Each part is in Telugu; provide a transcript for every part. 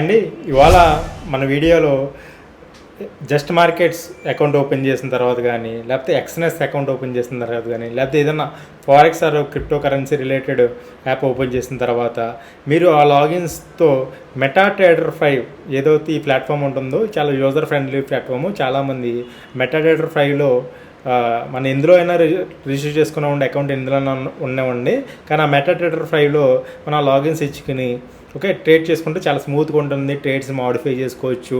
అండి ఇవాళ మన వీడియోలో జస్ట్ మార్కెట్స్ అకౌంట్ ఓపెన్ చేసిన తర్వాత కానీ లేకపోతే ఎక్స్ఎన్ఎస్ అకౌంట్ ఓపెన్ చేసిన తర్వాత కానీ లేకపోతే ఏదైనా forex or cryptocurrency related app open చేసిన తర్వాత మీరు ఆ లాగిన్స్తో మెటాట్రేడర్ 5 ఏదైతే ఈ ప్లాట్ఫామ్ ఉంటుందో చాలా యూజర్ ఫ్రెండ్లీ ప్లాట్ఫాము. చాలామంది మెటాట్రేడర్ 5లో మన ఎందులో అయినా రిజిస్టర్ చేసుకున్న ఉండే అకౌంట్ ఎందులో ఉండేవండి, కానీ ఆ మెటాట్రేడర్ 5లో మన లాగిన్స్ ఇచ్చుకుని ట్రేడ్ చేసుకుంటే చాలా స్మూత్గా ఉంటుంది. ట్రేడ్స్ మాడిఫై చేసుకోవచ్చు,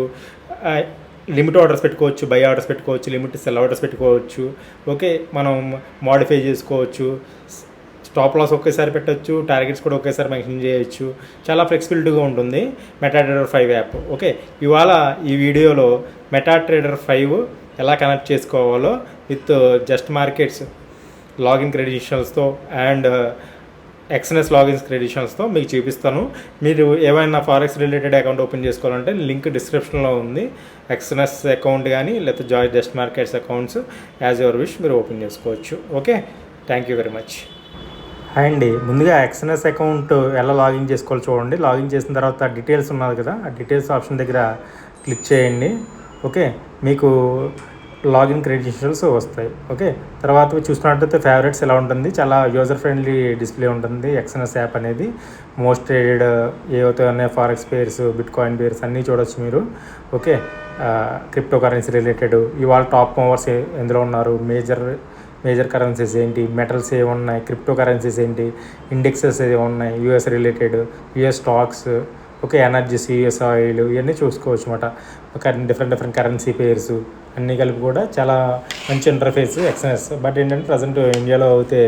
లిమిట్ ఆర్డర్స్ పెట్టుకోవచ్చు, బై ఆర్డర్స్ పెట్టుకోవచ్చు, లిమిట్ సెల్ ఆర్డర్స్ పెట్టుకోవచ్చు. మనం మాడిఫై చేసుకోవచ్చు, స్టాప్ లాస్ ఒకేసారి పెట్టవచ్చు, టార్గెట్స్ కూడా ఒకేసారి మెన్షన్ చేయొచ్చు. చాలా ఫ్లెక్సిబిలిటీగా ఉంటుంది మెటాట్రేడర్ 5 యాప్. ఇవాళ ఈ వీడియోలో మెటాట్రేడర్ 5 ఎలా కనెక్ట్ చేసుకోవాలో విత్ జస్ట్ మార్కెట్స్ లాగిన్ క్రెడెన్షియల్స్తో అండ్ ఎక్స్ఎన్ఎస్ లాగిన్స్ క్రెడెన్షియల్స్తో మీకు చూపిస్తాను. మీరు ఏమైనా ఫారెక్స్ రిలేటెడ్ అకౌంట్ ఓపెన్ చేసుకోవాలంటే లింక్ డిస్క్రిప్షన్లో ఉంది. ఎక్స్ఎన్ఎస్ అకౌంట్ కానీ లేకపోతే just markets accounts as your wish మీరు ఓపెన్ చేసుకోవచ్చు. Thank you very much. అండి ముందుగా ఎక్స్ఎన్ఎస్ అకౌంట్ ఎలా లాగిన్ చేసుకోవాలో చూడండి. లాగిన్ చేసిన తర్వాత డీటెయిల్స్ ఉన్నది కదా, ఆ డీటెయిల్స్ ఆప్షన్ దగ్గర క్లిక్ చేయండి. మీకు లాగిన్ క్రెడెన్షియల్స్ వస్తాయి. తర్వాత చూసుకున్నట్లయితే ఫేవరెట్స్ ఎలా ఉంటుంది, చాలా యూజర్ ఫ్రెండ్లీ డిస్ప్లే ఉంటుంది. ఎక్స్ఎన్ఎస్ యాప్ అనేది మోస్ట్ ట్రేడెడ్ ఏవైతే ఉన్నాయి forex pairs, bit coin pairs అన్నీ చూడొచ్చు మీరు. క్రిప్టో కరెన్సీ రిలేటెడ్ ఇవాళ టాప్ మూవర్స్ ఎందులో ఉన్నారు, మేజర్ కరెన్సీస్ ఏంటి, మెటల్స్ ఏమున్నాయి, క్రిప్టో కరెన్సీస్ ఏంటి, ఇండెక్సెస్ ఏమున్నాయి, US related, US stocks, energies, US oil, ఇవన్నీ చూసుకోవచ్చు అన్నమాట. డిఫరెంట్ కరెన్సీ పేర్స్ అన్నీ కలిపి కూడా చాలా మంచి ఇంటర్ఫేస్ ఎక్స్ఎన్ఎస్. బట్ ఏంటంటే ప్రజెంట్ ఇండియాలో అయితే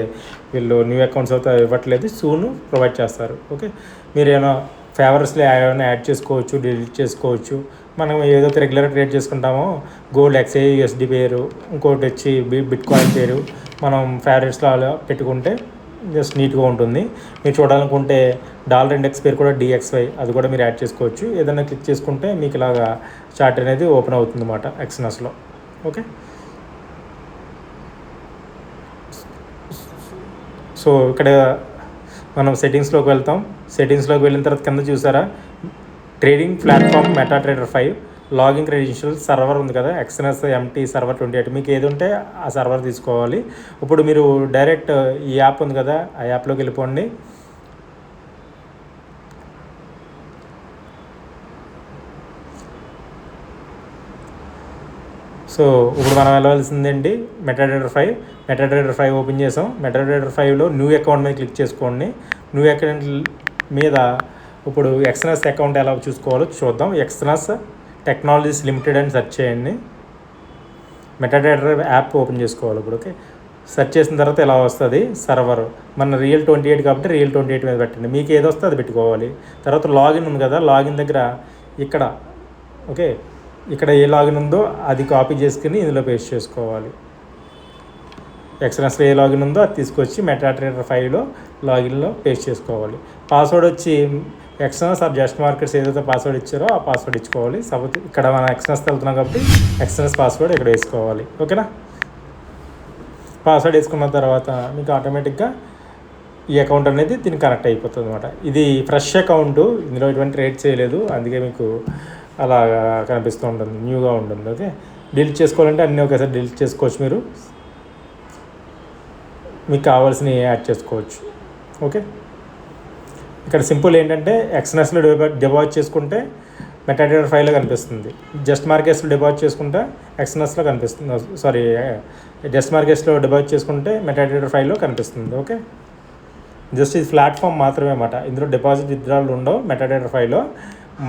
వీళ్ళు న్యూ అకౌంట్స్ అయితే ఇవ్వట్లేదు, సూన్ ప్రొవైడ్ చేస్తారు. మీరు ఏమైనా ఫేవరెట్స్లో ఏమైనా యాడ్ చేసుకోవచ్చు, డిలీట్ చేసుకోవచ్చు. మనం ఏదైతే రెగ్యులర్గా ట్రేడ్ చేసుకుంటామో గోల్డ్, XAUSD పేరు, ఇంకోటి వచ్చి బిట్ కాయిన్ పేరు మనం ఫేవరెట్స్లో అలా పెట్టుకుంటే జస్ట్ నీట్గా ఉంటుంది. మీరు చూడాలనుకుంటే డాలర్ ఇండెక్స్ పేరు కూడా DXY, అది కూడా మీరు యాడ్ చేసుకోవచ్చు. ఏదైనా క్లిక్ చేసుకుంటే మీకు ఇలాగా చార్ట్ అనేది ఓపెన్ అవుతుంది అన్నమాట ఎక్స్ఎన్ఎస్లో. సో ఇక్కడ మనం సెట్టింగ్స్లోకి వెళ్తాం. సెట్టింగ్స్లోకి వెళ్ళిన తర్వాత కింద చూసారా trading platform MetaTrader 5 login credential server ఉంది కదా, ఎక్స్ఎన్ఎస్ MT సర్వర్ 28. మీకు ఏది ఉంటే ఆ సర్వర్ తీసుకోవాలి. ఇప్పుడు మీరు డైరెక్ట్ ఈ యాప్ ఉంది కదా, ఆ యాప్లోకి వెళ్ళిపోండి. సో ఇప్పుడు మనం వెళ్ళవలసిందండి మెటాట్రేడర్ 5 ఓపెన్ చేసాం. మెటాట్రేడర్ 5లో న్యూ అకౌంట్ మీద క్లిక్ చేసుకోండి. న్యూ అకౌంట్ మీద ఇప్పుడు ఎక్స్ఎన్ఎస్ అకౌంట్ ఎలా చూసుకోవాలో చూద్దాం. ఎక్స్ఎన్ఎస్ టెక్నాలజీస్ లిమిటెడ్ అని సెర్చ్ చేయండి. మెటాట్రేడర్ యాప్ ఓపెన్ చేసుకోవాలి. ఇప్పుడు సెర్చ్ చేసిన తర్వాత ఎలా వస్తుంది సర్వర్, మన రియల్ 28 కాబట్టి రియల్ 28 మీద పెట్టండి. మీకు ఏది వస్తే అది పెట్టుకోవాలి. తర్వాత లాగిన్ ఉంది కదా, లాగిన్ దగ్గర ఇక్కడ ఏ లాగిన్ ఉందో అది కాపీ చేసుకుని ఇందులో పేస్ట్ చేసుకోవాలి. ఎక్స్ఎన్ఎస్లో ఏ లాగిన్ ఉందో అది తీసుకొచ్చి మెటాట్రేడర్ 5లో లాగిన్లో పేస్ట్ చేసుకోవాలి. పాస్వర్డ్ వచ్చి ఎక్స్ఎన్ఎస్ ఆర్ జస్ట్ మార్కెట్స్ ఏదైతే పాస్వర్డ్ ఇచ్చారో ఆ పాస్వర్డ్ ఇచ్చుకోవాలి. సపోజ్ ఇక్కడ మనం ఎక్స్ఎన్ఎస్ వెళ్తున్నాం కాబట్టి ఎక్స్ఎన్ఎస్ పాస్వర్డ్ ఇక్కడ వేసుకోవాలి. పాస్వర్డ్ వేసుకున్న తర్వాత మీకు ఆటోమేటిక్గా ఈ అకౌంట్ అనేది దీనికి కనెక్ట్ అయిపోతుంది అన్నమాట. ఇది ఫ్రెష్ అకౌంట్, ఇందులో ఎటువంటి ట్రేడ్ చేయలేదు, అందుకే మీకు అలా కనిపిస్తూ ఉంటుంది, న్యూగా ఉంటుంది. డిలీట్ చేసుకోవాలంటే అన్నీ ఒకేసారి డిలీట్ చేసుకోవచ్చు. మీకు కావాల్సినవి యాడ్ చేసుకోవచ్చు. ఇక్కడ సింపుల్ ఏంటంటే ఎక్స్ఎన్ఎస్లో డిపాజిట్ చేసుకుంటే మెటాట్రేడర్ 5లో కనిపిస్తుంది, జస్ట్ మార్కెట్స్లో డిపాజిట్ చేసుకుంటే ఎక్స్ఎన్ఎస్లో కనిపిస్తుంది. జస్ట్ మార్కెట్స్లో డిపాజిట్ చేసుకుంటే మెటాట్రేడర్ 5లో కనిపిస్తుంది. జస్ట్ ఇది ప్లాట్ఫామ్ మాత్రమే అన్నమాట, ఇందులో డిపాజిట్ విత్డ్రాల్ ఉండవు. మెటాట్రేడర్ 5లో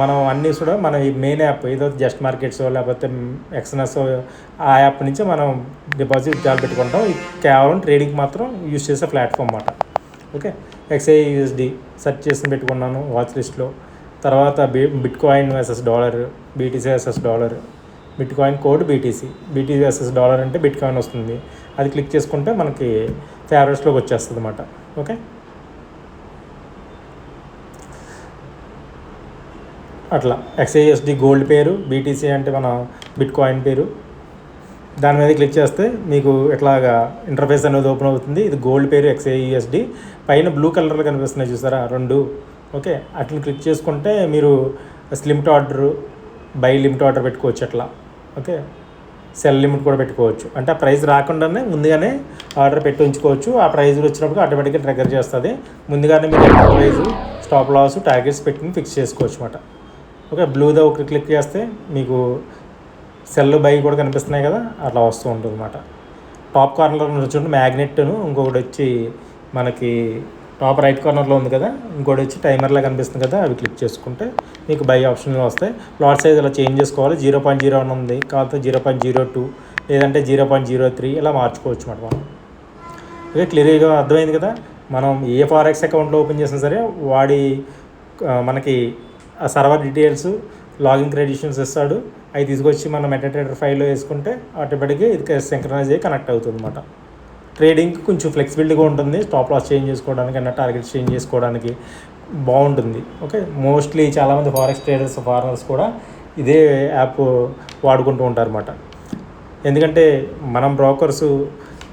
మనం అన్నీ కూడా మన ఈ మెయిన్ యాప్ ఏదో జస్ట్ మార్కెట్స్ లేకపోతే ఎక్స్ఎన్ఎస్ ఆ యాప్ నుంచి మనం డిపాజిట్ విత్డ్రాల్ పెట్టుకుంటాం. ఇది కేవలం ట్రేడింగ్ మాత్రం యూజ్ చేసే ప్లాట్ఫామ్ అన్నమాట. XAUSD సెర్చ్ చేసి పెట్టుకున్నాను వాచ్ లిస్ట్లో. తర్వాత bit coin versus dollar, BTC versus dollar, bit coin code BTC versus dollar అంటే బిట్ కాయిన్ వస్తుంది. అది క్లిక్ చేసుకుంటే మనకి ఫేవరెట్స్లోకి వచ్చేస్తుంది అన్నమాట. అట్లా XAUSD గోల్డ్ పేరు, BTC అంటే మన బిట్ కాయిన్ పేరు, దాని మీద క్లిక్ చేస్తే మీకు ఇట్లాగా ఇంటర్ఫేస్ అనేది ఓపెన్ అవుతుంది. ఇది గోల్డ్ పేరు XAUSD, పైన బ్లూ కలర్లో కనిపిస్తున్నాయి చూసారా రెండు. ఓకే, అట్లా క్లిక్ చేసుకుంటే మీరు limit order, buy limit order పెట్టుకోవచ్చు అట్లా. ఓకే, సెల్ లిమిట్ కూడా పెట్టుకోవచ్చు. అంటే ఆ ప్రైస్ రాకుండానే ముందుగానే ఆర్డర్ పెట్టి ఉంచుకోవచ్చు. ఆ ప్రైస్ వచ్చినప్పుడు ఆటోమేటిక్గా ట్రిగ్గర్ చేస్తుంది. ముందుగానే మీరు ప్రైస్, స్టాప్ లాస్, టార్గెట్స్ పెట్టుకుని ఫిక్స్ చేసుకోవచ్చు అనమాట. ఓకే, బ్లూదా ఒకటి క్లిక్ చేస్తే మీకు సెల్ బై కూడా కనిపిస్తున్నాయి కదా, అట్లా వస్తూ ఉంటుంది అనమాట. టాప్ కార్నర్లో చూడండి మ్యాగ్నెట్ను, ఇంకొకటి వచ్చి మనకి టాప్ రైట్ కార్నర్లో ఉంది కదా, ఇంకోటి వచ్చి టైమర్లా కనిపిస్తుంది కదా, అవి క్లిక్ చేసుకుంటే మీకు బై ఆప్షన్లో వస్తాయి. లాట్ సైజ్ అలా చేంజ్ చేసుకోవాలి. 0.01 ఉంది, కాకపోతే 0.02 లేదంటే 0.03 ఇలా మార్చుకోవచ్చు అన్నమాట మనం. ఓకే, క్లియర్గా అర్థమైంది కదా. మనం ఏ ఫారెక్స్ అకౌంట్లో ఓపెన్ చేసినా సరే వాడి మనకి ఆ సర్వర్ డీటెయిల్స్, లాగిన్ క్రెడిషన్స్ ఇస్తాడు. అవి తీసుకొచ్చి మనం మెటాట్రేడర్ ఫైల్లో వేసుకుంటే ఆటోమేటిక్గా ఇది సింక్రనైజ్ అయ్యి కనెక్ట్ అవుతుంది అనమాట. ట్రేడింగ్కి కొంచెం ఫ్లెక్సిబిలిటీగా ఉంటుంది. స్టాప్ లాస్ చేంజ్ చేసుకోవడానికి అన్న టార్గెట్స్ చేంజ్ చేసుకోవడానికి బాగుంటుంది. ఓకే, మోస్ట్లీ చాలామంది ఫారెక్స్ ట్రేడర్స్, ఫారినర్స్ కూడా ఇదే యాప్ వాడుకుంటూ ఉంటారు అన్నమాట. ఎందుకంటే మనం బ్రోకర్స్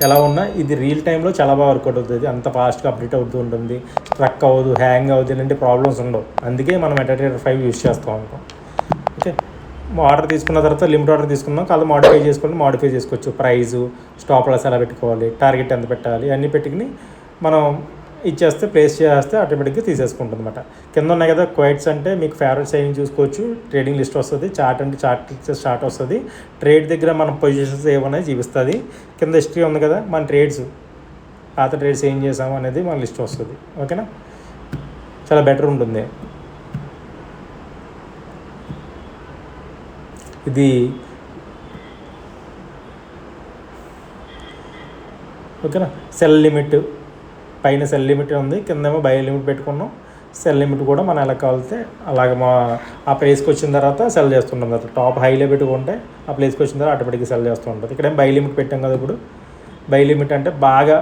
ఎలా ఉన్నా ఇది రియల్ టైంలో చాలా బాగా వర్కౌట్ అవుతుంది. అంత ఫాస్ట్గా అప్డేట్ అవుతూ ఉంటుంది. స్ట్రక్ అవ్వదు, హ్యాంగ్ అవుతుంది, ఇలాంటి ప్రాబ్లమ్స్ ఉండవు. అందుకే మనం మెటాట్రేడర్ 5 యూస్ చేస్తూ ఉంటాం. ఓకే, ఆర్డర్ తీసుకున్న తర్వాత లిమిట్ ఆర్డర్ తీసుకున్నాం, కాదు మాడిఫై చేసుకోవచ్చు. ప్రైజు, స్టాప్ లాస్ ఎలా పెట్టుకోవాలి, టార్గెట్ ఎంత పెట్టాలి, అన్నీ పెట్టుకుని మనం ఇచ్చేస్తే, ప్లేస్ చేస్తే ఆటోమేటిక్గా తీసేసుకుంటుంది అనమాట. కింద ఉన్నాయి కదా క్వైట్స్, అంటే మీకు ఫేవరెట్ సైన్ చూసుకోవచ్చు. ట్రేడింగ్ లిస్ట్ వస్తుంది. చార్ట్ అంటే చార్ట్ వస్తుంది. ట్రేడ్ దగ్గర మనం పొజిషన్స్ ఏమనేది చూపిస్తుంది. కింద హిస్టరీ ఉంది కదా, మన ట్రేడ్స్, పాత ట్రేడ్స్ ఏం చేసాము అనేది మన లిస్ట్ వస్తుంది. ఓకేనా, చాలా బెటర్ ఉంటుంది ఇది. ఓకేనా, సెల్ లిమిట్ పైన సెల్ లిమిట్ ఉంది, కిందేమో బై లిమిట్ పెట్టుకున్నాం. సెల్ లిమిట్ కూడా మనం ఎలా కావాలితే అలాగే ఆ ప్లేస్కి వచ్చిన తర్వాత సెల్ చేస్తుంటాం కదా. టాప్ హైలో పెట్టుకుంటే ఆ ప్లేస్కి వచ్చిన తర్వాత ఆటోమేటిక్గా సెల్ చేస్తూ ఉంటుంది. ఇక్కడేం బై లిమిట్ పెట్టాం కదా. ఇప్పుడు బై లిమిట్ అంటే బాగా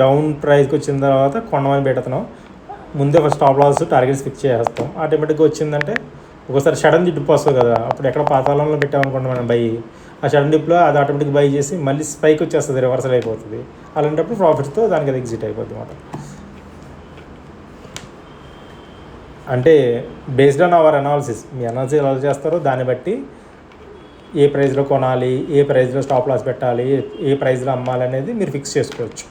డౌన్ ప్రైస్కి వచ్చిన తర్వాత కొనమని పెడుతున్నాం. ముందే first stop loss, targets fix చేస్తాం. ఆటోమేటిక్గా వచ్చిందంటే ఒకసారి సడన్ డిప్ వస్తుంది కదా, అప్పుడు ఎక్కడ పాతాళంలో పెట్టామనుకోండి మనం బై, ఆ సడన్ డిప్లో అది ఆటోమేటిక్ బై చేసి మళ్ళీ స్పైక్ వచ్చేస్తుంది, రివర్సల్ అయిపోతుంది. అలాంటప్పుడు ప్రాఫిట్స్తో దానికి అది ఎగ్జిట్ అయిపోతుంది అన్నమాట. అంటే based on hour analysis, me analysis ఎలా చేస్తారో దాన్ని బట్టి ఏ ప్రైస్లో కొనాలి, ఏ ప్రైస్లో స్టాప్ లాస్ పెట్టాలి, ఏ ప్రైస్లో అమ్మాలి అనేది మీరు ఫిక్స్ చేసుకోవచ్చు.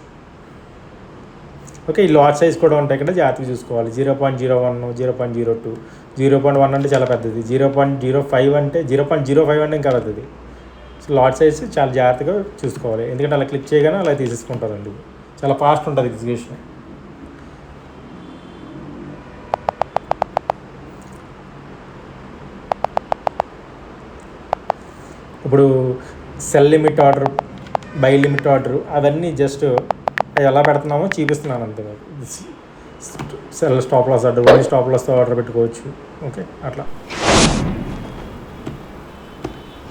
ఓకే, ఈ లాట్ సైజ్ కూడా ఉంటాయి ఇక్కడ, జాగ్రత్తగా చూసుకోవాలి. 0.01, 0.02, 0.1 అంటే చాలా పెద్దది, 0.05 అంటే 0.05 అంటే ఇంకా పెద్దది. సో లాట్ సైజ్ చాలా జాగ్రత్తగా చూసుకోవాలి. ఎందుకంటే అలా క్లిక్ చేయగానే అలా తీసేసుకుంటుందండి. చాలా ఫాస్ట్ ఉంటుంది ఎగ్జిక్యూషన్. ఇప్పుడు sell limit order, buy limit order అవన్నీ జస్ట్ ఎలా పెడుతున్నామో చూపిస్తున్నాను అంతే. Sell stop loss order, only stop లాస్తో ఆర్డర్ పెట్టుకోవచ్చు. ఓకే, అట్లా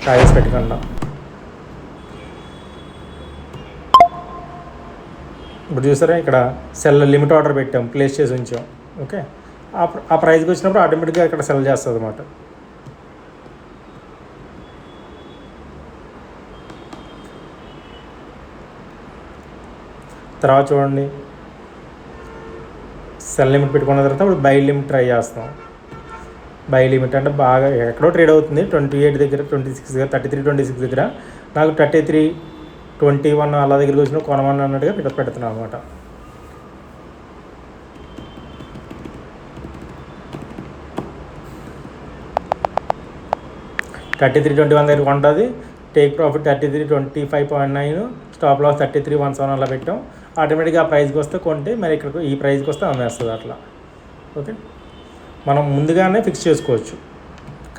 టార్గెట్స్ పెట్టుకుండా. ఇప్పుడు చూసారా, ఇక్కడ సెల్ లిమిట్ ఆర్డర్ పెట్టాం, ప్లేస్ చేసి ఉంచాం. ఓకే, ఆ ప్రైస్కి వచ్చినప్పుడు ఆటోమేటిక్గా ఇక్కడ సెల్ చేస్తుంది అన్నమాట. తర్వాత చూడండి, సెల్ లిమిట్ పెట్టుకున్న తర్వాత ఇప్పుడు బై లిమిట్ ట్రై చేస్తాం. బై లిమిట్ అంటే బాగా ఎక్కడో ట్రేడ్ అవుతుంది, 28 దగ్గర, 26 దగ్గర, 33-26 దగ్గర. నాకు 33-21 అలా దగ్గరికి వచ్చిన కొనమని అన్నట్టుగా పెడుతున్నాను అనమాట. $33.21 దగ్గర ఉంటుంది. టేక్ ప్రాఫిట్ 33.25.9, స్టాప్ లాస్ 33.17 అలా పెట్టాం. ఆటోమేటిక్గా ఆ ప్రైస్కి వస్తే కొంటే మరి ఇక్కడ ఈ ప్రైస్కి వస్తే అమ్మేస్తుంది అట్లా. ఓకే, మనం ముందుగానే ఫిక్స్ చేసుకోవచ్చు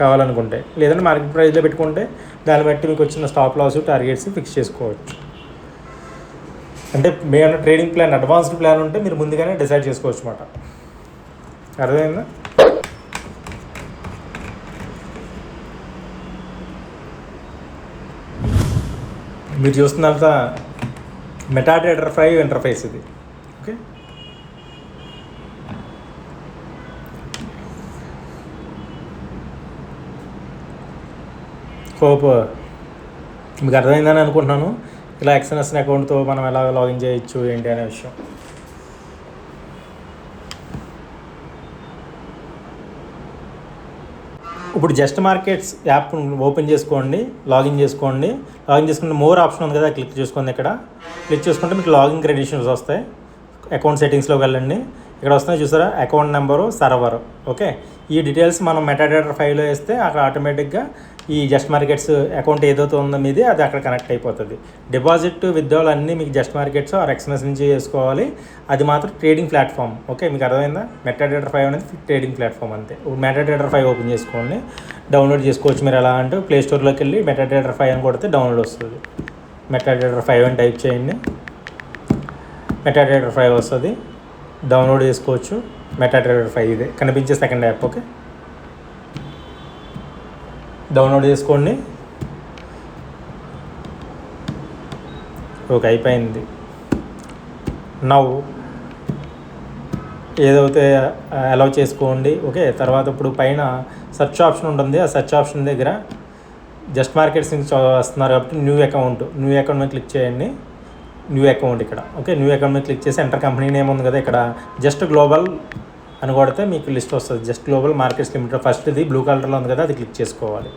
కావాలనుకుంటే, లేదంటే మార్కెట్ ప్రైస్లో పెట్టుకుంటే దాన్ని బట్టి మీకు వచ్చిన స్టాప్ లాస్, టార్గెట్స్ ఫిక్స్ చేసుకోవచ్చు. అంటే మేము ట్రేడింగ్ ప్లాన్, అడ్వాన్స్డ్ ప్లాన్ ఉంటే మీరు ముందుగానే డిసైడ్ చేసుకోవచ్చు అన్నమాట. అర్థమైందా? మీరు చూస్తున్నంత మెటాట్రేడర్ 5 ఇంటర్ఫేస్ ఇది. ఓకే, హోప్ మీకు అర్థమైందని అనుకుంటున్నాను. ఇలా ఎక్స్ఎన్ఎస్ అకౌంట్తో మనం ఎలా లాగిన్ చేయొచ్చు ఏంటి అనే విషయం. ఇప్పుడు జస్ట్ మార్కెట్స్ యాప్ ఓపెన్ చేసుకోండి, లాగిన్ చేసుకోండి. లాగిన్ చేసుకుంటే మోర్ ఆప్షన్ ఉంది కదా, క్లిక్ చేసుకోండి. ఇక్కడ క్లిక్ చేసుకుంటే మీకు లాగిన్ క్రెడెన్షియల్స్ వస్తాయి. అకౌంట్ సెట్టింగ్స్లోకి వెళ్ళండి. ఇక్కడ వస్తున్నాయి చూసారా, అకౌంట్ నెంబరు, సర్వర్. ఓకే, ఈ డీటెయిల్స్ మనం మెటాడేటా ఫైల్లో వేస్తే అక్కడ ఆటోమేటిక్గా ఈ జస్ట్ మార్కెట్స్ అకౌంట్ ఏదైతే ఉందో మీది అది అక్కడ కనెక్ట్ అయిపోతుంది. డిపాజిట్, విత్డ్రాల్ అన్నీ మీకు జస్ట్ మార్కెట్స్ ఆర్ ఎక్స్ఎన్ఎస్ నుంచి చేసుకోవాలి. అది మాత్రం ట్రేడింగ్ ప్లాట్ఫామ్. ఓకే, మీకు అర్థమైందా? మెటాడేటా 5 అనేది ట్రేడింగ్ ప్లాట్ఫామ్ అంతే. మెటాడేటా 5 ఓపెన్ చేసుకోండి, డౌన్లోడ్ చేసుకోవచ్చు. మీరు ఎలా అంటే ప్లే స్టోర్లోకి వెళ్ళి మెటాడేటా 5 అని కొడితే డౌన్లోడ్ వస్తుంది. మెటాడేటా 5 అని టైప్ చేయండి, మెటాడేటా 5 వస్తుంది, డౌన్లోడ్ చేసుకోవచ్చు. మెటాడేటా 5 ఇదే కనిపించే సెకండ్ యాప్. ఓకే, డౌన్లోడ్ చేసుకోండి. ఓకే, అయిపోయింది. నవ్వు ఏదైతే అలౌ చేసుకోండి. ఓకే, తర్వాత ఇప్పుడు పైన సెర్చ్ ఆప్షన్ ఉంటుంది. ఆ సెర్చ్ ఆప్షన్ దగ్గర జస్ట్ మార్కెట్స్ నుంచి వస్తున్నారు కాబట్టి న్యూ అకౌంట్ మీద క్లిక్ చేయండి. న్యూ అకౌంట్ ఇక్కడ. ఓకే, న్యూ అకౌంట్ మీద క్లిక్ చేసి ఎంటర్ కంపెనీ నేమ్ ఉంది కదా, ఇక్కడ జస్ట్ గ్లోబల్ అని కొడితే మీకు లిస్ట్ వస్తుంది. Just global markets limited first ఇది బ్లూ కలర్లో ఉంది కదా, అది క్లిక్ చేసుకోవాలి.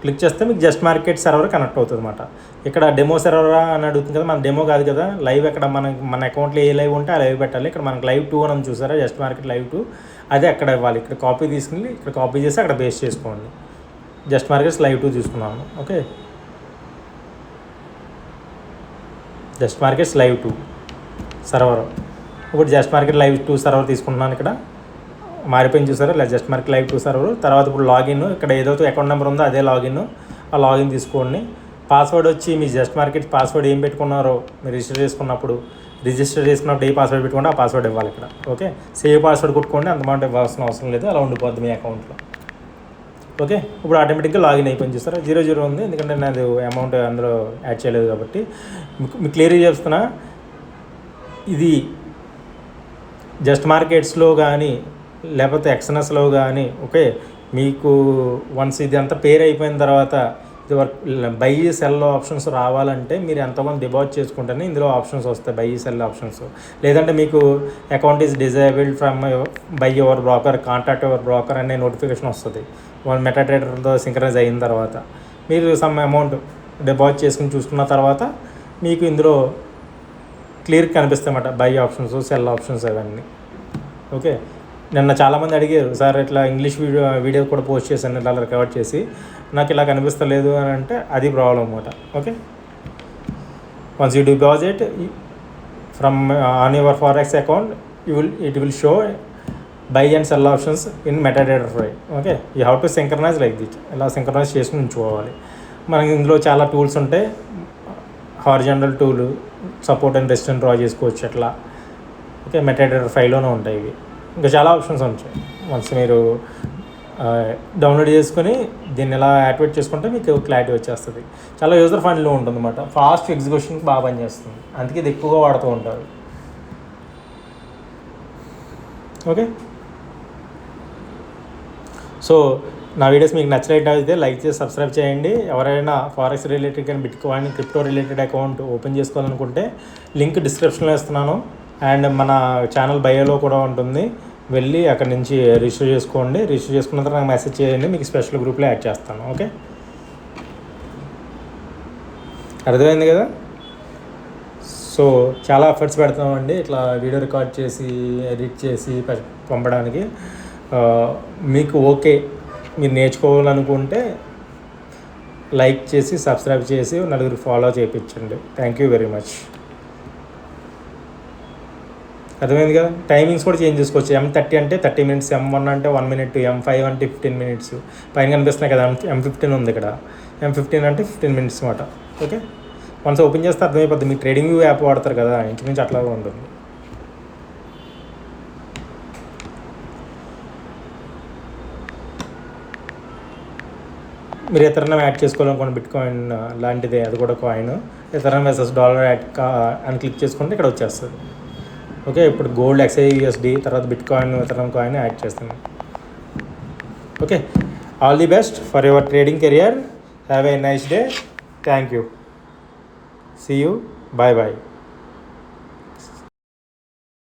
క్లిక్ చేస్తే మీకు జస్ట్ మార్కెట్ సర్వర్ కనెక్ట్ అవుతుంది అనమాట. ఇక్కడ డెమో సర్వరా అని అడుగుతుంది కదా, మన డెమో కాదు కదా, లైవ్. ఎక్కడ మన అకౌంట్లో ఏ లైవ్ ఉంటే ఆ లైవ్ పెట్టాలి. ఇక్కడ మనకు లైవ్ 2 అని చూసారా, జస్ట్ మార్కెట్ లైవ్ 2, అదే అక్కడ ఇవ్వాలి. ఇక్కడ కాపీ తీసుకుని ఇక్కడ కాపీ చేసి అక్కడ పేస్ట్ చేసుకోండి. జస్ట్ మార్కెట్స్ లైవ్ 2 తీసుకున్నాను. Okay, just markets live 2 server. ఇప్పుడు జస్ట్ మార్కెట్ లైవ్ 2 సర్వర్ తీసుకుంటున్నాను. ఇక్కడ మారిపోయింది చూసారా, ఇలా జస్ట్ మార్కెట్ లైవ్ 2 సర్వర్. తర్వాత ఇప్పుడు లాగిన్, ఇక్కడ ఏదైతే అకౌంట్ నెంబర్ ఉందో అదే లాగిన్. ఆ లాగిన్ తీసుకోండి. పాస్వర్డ్ వచ్చి మీ జస్ట్ మార్కెట్ పాస్వర్డ్ ఏం పెట్టుకున్నారో మీరు రిజిస్టర్ చేసుకున్నప్పుడు ఏ పాస్వర్డ్ పెట్టుకుంటే ఆ పాస్వర్డ్ ఇవ్వాలి ఇక్కడ. ఓకే, సేవ్ పాస్వర్డ్ కొట్టుకోండి, అంత అమౌంట్ ఇవ్వాల్సిన అవసరం లేదు, అలా ఉండిపోద్ది మీ అకౌంట్లో. ఓకే, ఇప్పుడు ఆటోమేటిక్గా లాగిన్ అయిపోయింది చూస్తారా, 0 ఉంది, ఎందుకంటే నాది అమౌంట్ అందులో యాడ్ చేయలేదు కాబట్టి. మీకు క్లియర్గా చెప్తున్నా, ఇది జస్ట్ మార్కెట్స్లో కానీ లేకపోతే ఎక్స్ఎన్ఎస్లో కానీ. ఓకే, మీకు వన్స్ ఇది అంతా పేర్ అయిపోయిన తర్వాత ఇది బై సెల్ ఆప్షన్స్ రావాలంటే మీరు ఎంతమంది డిపాజిట్ చేసుకుంటేనే ఇందులో ఆప్షన్స్ వస్తాయి, బై సెల్ ఆప్షన్స్. లేదంటే మీకు account is disabled from by your broker, contact your broker అనే నోటిఫికేషన్ వస్తుంది. మెటాడేటాతో సింక్రనైజ్ అయిన తర్వాత మీరు సమ్ అమౌంట్ డిపాజిట్ చేసుకుని చూసుకున్న తర్వాత మీకు ఇందులో క్లియర్ కనిపిస్తాయి అన్నమాట, బై ఆప్షన్స్, సెల్ ఆప్షన్స్ అవన్నీ. ఓకే, నిన్న చాలామంది అడిగారు, సార్ ఇట్లా ఇంగ్లీష్ వీడియో కూడా పోస్ట్ చేశాను ఇలా రికార్డ్ చేసి, నాకు ఇలా కనిపిస్తలేదు అని అంటే అది ప్రాబ్లం అన్నమాట. Okay, once you deposit from on your forex account it will show buy and sell options in metadata 5. Okay, you have to synchronise like that. ఇలా సింక్రనైజ్ చేసుకుని ఉంచుకోవాలి. మనకి ఇందులో చాలా టూల్స్ ఉంటాయి. Horizontal tool, support and resistance draw చేసుకోవచ్చు అట్లా. ఓకే, మెటాడేటా 5లోనే ఉంటాయి ఇవి. ఇంకా చాలా ఆప్షన్స్ ఉంటాయి. వన్స్ మీరు డౌన్లోడ్ చేసుకొని దీన్ని ఎలా యాక్టివేట్ చేసుకుంటే మీకు క్లారిటీ వచ్చేస్తుంది. చాలా యూజర్ ఫ్రెండ్లీలో ఉంటుంది అన్నమాట. ఫాస్ట్ ఎగ్జిక్యూషన్కి బాగా పనిచేస్తుంది, అందుకే ఇది ఎక్కువగా వాడుతూ ఉంటారు. ఓకే, సో నా వీడియోస్ మీకు నచ్చినట్టయితే లైక్ చేసి సబ్స్క్రైబ్ చేయండి. ఎవరైనా ఫారెక్స్ రిలేటెడ్ కానీ bitcoin, crypto related account open చేసుకోవాలనుకుంటే లింక్ డిస్క్రిప్షన్లో ఇస్తున్నాను, అండ్ మన ఛానల్ బయోలో కూడా ఉంటుంది. వెళ్ళి అక్కడి నుంచి రిజిస్టర్ చేసుకోండి. రిజిస్టర్ చేసుకున్న తర్వాత నాకు మెసేజ్ చేయండి, మీకు స్పెషల్ గ్రూప్లో యాడ్ చేస్తాను. ఓకే, అర్థమైంది కదా? సో చాలా ఎఫర్ట్స్ పెడతామండి ఇట్లా వీడియో రికార్డ్ చేసి ఎడిట్ చేసి పంపడానికి. మీకు ఓకే, మీరు నేర్చుకోవాలనుకుంటే లైక్ చేసి సబ్స్క్రైబ్ చేసి నలుగురు ఫాలో చేయించండి. Thank you very much. అర్థమైంది కదా? టైమింగ్స్ కూడా చేంజ్ చేసుకోవచ్చు. M30 అంటే 30 minutes, M1 అంటే 1 minute, M5 అంటే 15 minutes. పైన కనిపిస్తున్నాయి కదా, M15 ఉంది ఇక్కడ. M15 అంటే 15 minutes అన్నమాట. ఓకే, వన్స్ ఓపెన్ చేస్తే అర్థమైపోద్ది. మీ ట్రేడింగ్ వ్యూ యాప్ వాడతారు కదా, ఇంచుమించు అట్లాగే ఉంటుంది. మీరు ఎథెరియం యాడ్ చేసుకోవాలనుకోండి, బిట్కాయిన్ లాంటిదే అది కూడా coin. Ethereum versus dollar add అని క్లిక్ చేసుకుంటే ఇక్కడ వచ్చేస్తుంది. ఓకే, ఇప్పుడు గోల్డ్, XAUSD, తర్వాత బిట్కాయిన్, ఎథెరియం కాయిన్ యాడ్ చేస్తాను. Okay, all the best for your trading career. Have a nice day. Thank you. See you. Bye bye.